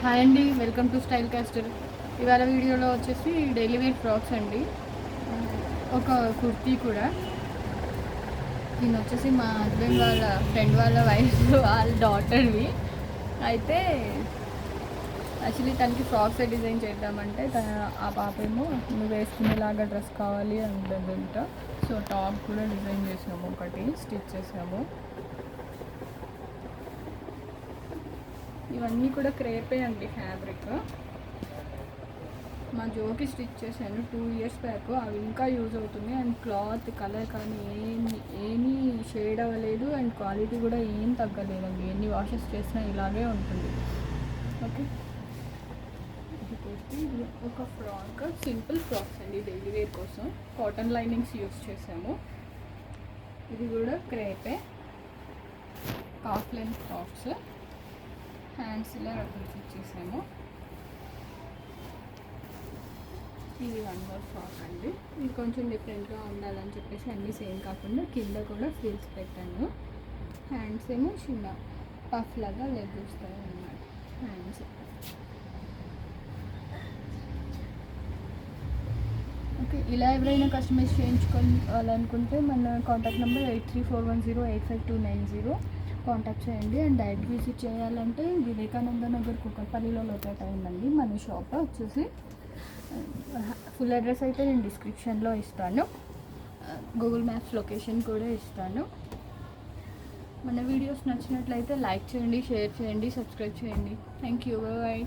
Hi అండి, welcome to style castor. ఇవాళ వీడియోలో వచ్చేసి డైలీ వేర్ ఫ్రాక్స్ అండి. ఒక కుర్తీ కూడా. దీని వచ్చేసి మా హస్బెండ్ వాళ్ళ ఫ్రెండ్ వాళ్ళ వైఫ్ వాళ్ళ డాటర్వి. అయితే యాక్చువల్లీ తనకి ఫ్రాక్స్ డిజైన్ చేద్దామంటే ఆ పాప ఏమో నువ్వు వేసుకునేలాగా డ్రెస్ కావాలి అంటుందంట. సో టాప్ కూడా డిజైన్ చేసాము, ఒకటి స్టిచ్ చేసాము. ఇవన్నీ కూడా క్రేపే అండి, ఫ్యాబ్రిక్. మా జోకి స్టిచ్ చేశాను 2 years బ్యాక్. అవి ఇంకా యూజ్ అవుతుంది. అండ్ క్లాత్ కలర్ కానీ ఏమీ షేడ్ అవ్వలేదు. అండ్ క్వాలిటీ కూడా ఏం తగ్గలేదండి. ఎన్ని వాషెస్ చేసినా ఇలాగే ఉంటుంది. ఓకే, ఇది ఒక ఫ్రాక్, సింపుల్ ఫ్రాక్స్ అండి, డైలీ వేర్ కోసం. కాటన్ లైనింగ్స్ యూజ్ చేసాము. ఇది కూడా క్రేపే, హాఫ్ లెంత్ ఫ్రాక్స్. హ్యాండ్స్ ఇలా రఫుల్స్ ఇచ్చేసాము. ఇది 1 more ఫ్రాక్ అండి. ఇది కొంచెం డిఫరెంట్గా ఉండాలని చెప్పేసి అన్నీ సేమ్ కాకుండా కింద కూడా ఫ్రిల్స్ పెట్టాను. హ్యాండ్స్ ఏమో చిన్న పఫ్ లాగా లెగ్ వస్తాయి అన్నమాట. Hands okay. ఇలా ఎవరైనా కస్టమైజ్ చేయించుకోవాలనుకుంటే మన కాంటాక్ట్ నెంబర్ 8341085290 కాంటాక్ట్ చేయండి. అండ్ డైరెక్ట్ విజిట్ చేయాలంటే వివేకానంద నగర్ కుకట్పల్లిలో లొకేట్ అయిందండి మన షాప్ వచ్చేసి. ఫుల్ అడ్రస్ అయితే నేను డిస్క్రిప్షన్లో ఇస్తాను, గూగుల్ మ్యాప్స్ లొకేషన్ కూడా ఇస్తాను. మన వీడియోస్ నచ్చినట్లయితే లైక్ చేయండి, షేర్ చేయండి, సబ్స్క్రైబ్ చేయండి. Thank you, bye.